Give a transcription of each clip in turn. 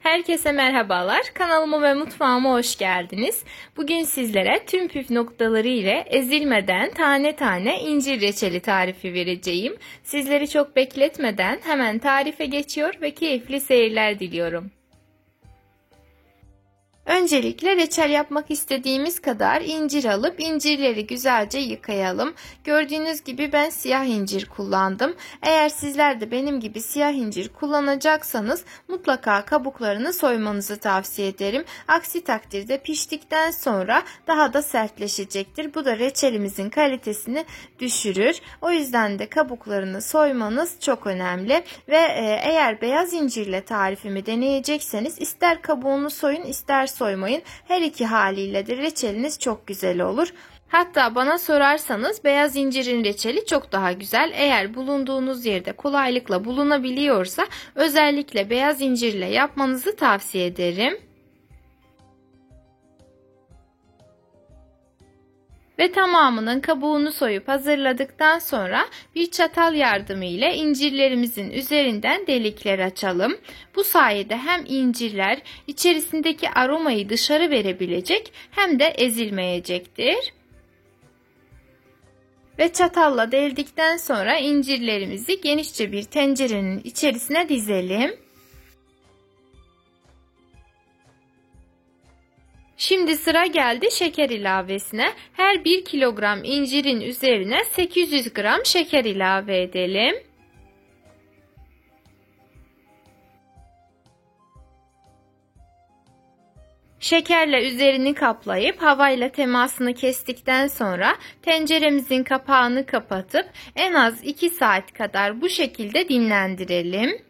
Herkese merhabalar. Kanalıma ve mutfağıma hoş geldiniz. Bugün sizlere tüm püf noktaları ile ezilmeden tane tane incir reçeli tarifi vereceğim. Sizleri çok bekletmeden hemen tarife geçiyor ve keyifli seyirler diliyorum. Öncelikle reçel yapmak istediğimiz kadar incir alıp incirleri güzelce yıkayalım. Gördüğünüz gibi ben siyah incir kullandım. Eğer sizler de benim gibi siyah incir kullanacaksanız mutlaka kabuklarını soymanızı tavsiye ederim. Aksi takdirde piştikten sonra daha da sertleşecektir. Bu da reçelimizin kalitesini düşürür. O yüzden de kabuklarını soymanız çok önemli. Ve eğer beyaz incirle tarifimi deneyecekseniz ister kabuğunu soyun ister soymayın. Her iki haliyle de reçeliniz çok güzel olur. Hatta bana sorarsanız beyaz incirin reçeli çok daha güzel. Eğer bulunduğunuz yerde kolaylıkla bulunabiliyorsa özellikle beyaz incirle yapmanızı tavsiye ederim. Ve tamamının kabuğunu soyup hazırladıktan sonra bir çatal yardımı ile incirlerimizin üzerinden delikler açalım. Bu sayede hem incirler içerisindeki aromayı dışarı verebilecek hem de ezilmeyecektir. Ve çatalla deldikten sonra incirlerimizi genişçe bir tencerenin içerisine dizelim. Şimdi sıra geldi şeker ilavesine. Her 1 kilogram incirin üzerine 800 gram şeker ilave edelim. Şekerle üzerini kaplayıp havayla temasını kestikten sonra tenceremizin kapağını kapatıp en az 2 saat kadar bu şekilde dinlendirelim.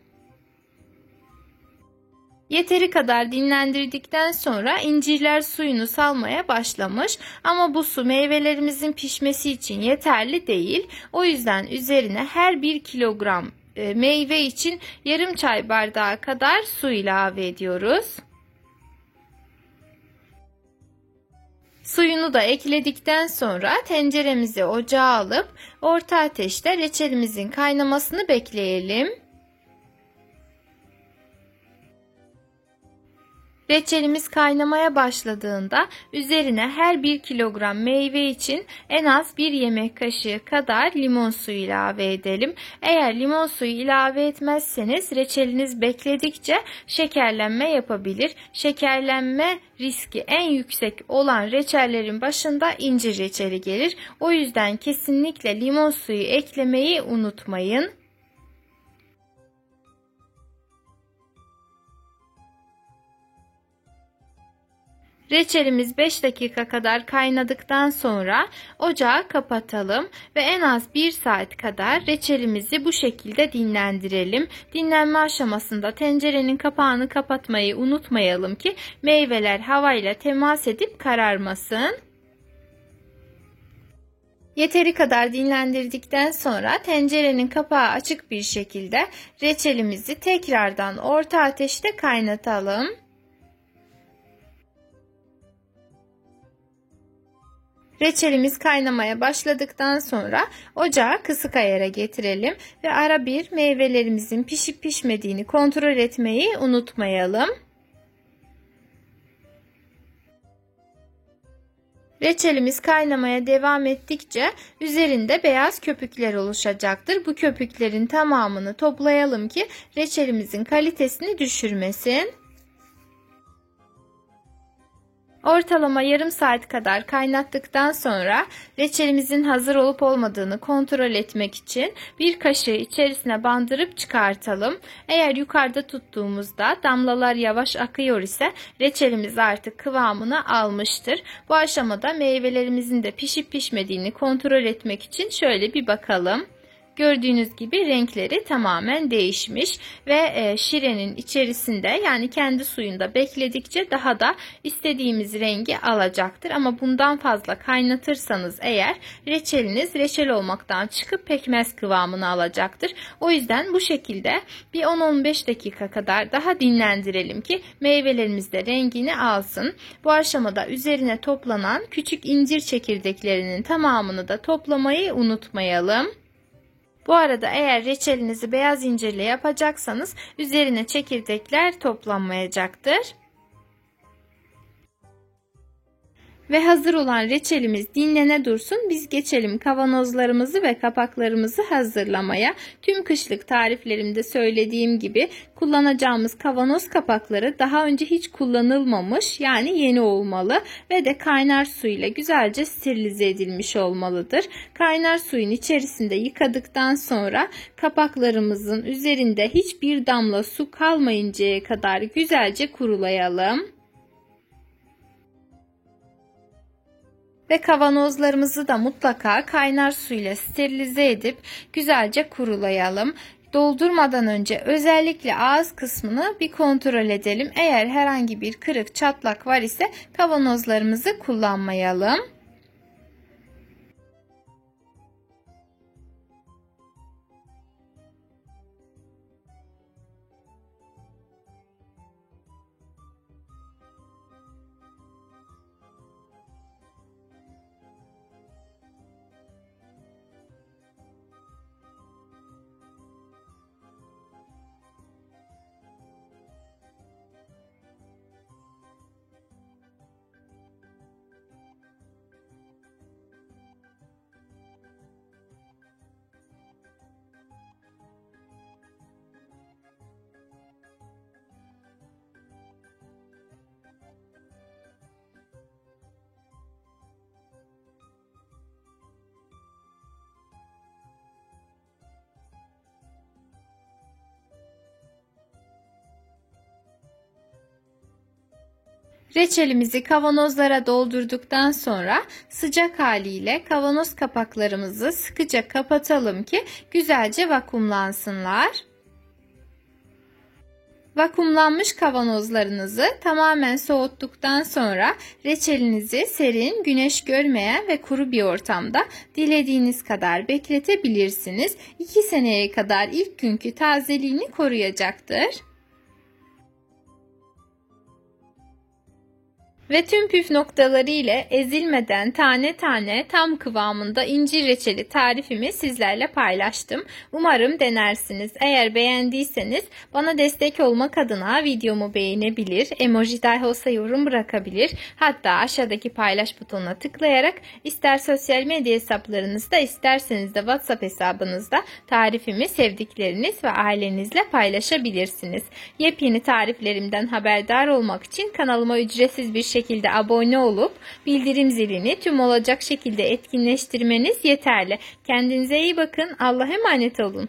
Yeteri kadar dinlendirdikten sonra incirler suyunu salmaya başlamış ama bu su meyvelerimizin pişmesi için yeterli değil. O yüzden üzerine her 1 kilogram meyve için yarım çay bardağı kadar su ilave ediyoruz. Suyunu da ekledikten sonra tenceremizi ocağa alıp orta ateşte reçelimizin kaynamasını bekleyelim. Reçelimiz kaynamaya başladığında üzerine her 1 kilogram meyve için en az 1 yemek kaşığı kadar limon suyu ilave edelim. Eğer limon suyu ilave etmezseniz reçeliniz bekledikçe şekerlenme yapabilir. Şekerlenme riski en yüksek olan reçellerin başında incir reçeli gelir. O yüzden kesinlikle limon suyu eklemeyi unutmayın. Reçelimiz 5 dakika kadar kaynadıktan sonra ocağı kapatalım ve en az 1 saat kadar reçelimizi bu şekilde dinlendirelim. Dinlenme aşamasında tencerenin kapağını kapatmayı unutmayalım ki meyveler havayla temas edip kararmasın. Yeteri kadar dinlendirdikten sonra tencerenin kapağı açık bir şekilde reçelimizi tekrardan orta ateşte kaynatalım. Reçelimiz kaynamaya başladıktan sonra ocağı kısık ayara getirelim ve ara bir meyvelerimizin pişip pişmediğini kontrol etmeyi unutmayalım. Reçelimiz kaynamaya devam ettikçe üzerinde beyaz köpükler oluşacaktır. Bu köpüklerin tamamını toplayalım ki reçelimizin kalitesini düşürmesin. Ortalama yarım saat kadar kaynattıktan sonra reçelimizin hazır olup olmadığını kontrol etmek için bir kaşığı içerisine bandırıp çıkartalım. Eğer yukarıda tuttuğumuzda damlalar yavaş akıyor ise reçelimiz artık kıvamını almıştır. Bu aşamada meyvelerimizin de pişip pişmediğini kontrol etmek için şöyle bir bakalım. Gördüğünüz gibi renkleri tamamen değişmiş ve şirenin içerisinde yani kendi suyunda bekledikçe daha da istediğimiz rengi alacaktır. Ama bundan fazla kaynatırsanız eğer reçeliniz reçel olmaktan çıkıp pekmez kıvamını alacaktır. O yüzden bu şekilde bir 10-15 dakika kadar daha dinlendirelim ki meyvelerimiz de rengini alsın. Bu aşamada üzerine toplanan küçük incir çekirdeklerinin tamamını da toplamayı unutmayalım. Bu arada eğer reçelinizi beyaz incirle yapacaksanız üzerine çekirdekler toplanmayacaktır. Ve hazır olan reçelimiz dinlene dursun. Biz geçelim kavanozlarımızı ve kapaklarımızı hazırlamaya. Tüm kışlık tariflerimde söylediğim gibi kullanacağımız kavanoz kapakları daha önce hiç kullanılmamış, yani yeni olmalı ve de kaynar su ile güzelce sterilize edilmiş olmalıdır. Kaynar suyun içerisinde yıkadıktan sonra kapaklarımızın üzerinde hiçbir damla su kalmayıncaya kadar güzelce kurulayalım. Ve kavanozlarımızı da mutlaka kaynar suyla sterilize edip güzelce kurulayalım. Doldurmadan önce özellikle ağız kısmını bir kontrol edelim. Eğer herhangi bir kırık, çatlak var ise kavanozlarımızı kullanmayalım. Reçelimizi kavanozlara doldurduktan sonra sıcak haliyle kavanoz kapaklarımızı sıkıca kapatalım ki güzelce vakumlansınlar. Vakumlanmış kavanozlarınızı tamamen soğuttuktan sonra reçelinizi serin, güneş görmeyen ve kuru bir ortamda dilediğiniz kadar bekletebilirsiniz. 2 seneye kadar ilk günkü tazeliğini koruyacaktır. Ve tüm püf noktaları ile ezilmeden tane tane tam kıvamında incir reçeli tarifimi sizlerle paylaştım. Umarım denersiniz. Eğer beğendiyseniz bana destek olmak adına videomu beğenebilir, emoji dahi olsa yorum bırakabilir. Hatta aşağıdaki paylaş butonuna tıklayarak ister sosyal medya hesaplarınızda isterseniz de WhatsApp hesabınızda tarifimi sevdikleriniz ve ailenizle paylaşabilirsiniz. Yepyeni tariflerimden haberdar olmak için kanalıma ücretsiz bir şekilde abone olup bildirim zilini tüm olacak şekilde etkinleştirmeniz yeterli. Kendinize iyi bakın. Allah'a emanet olun.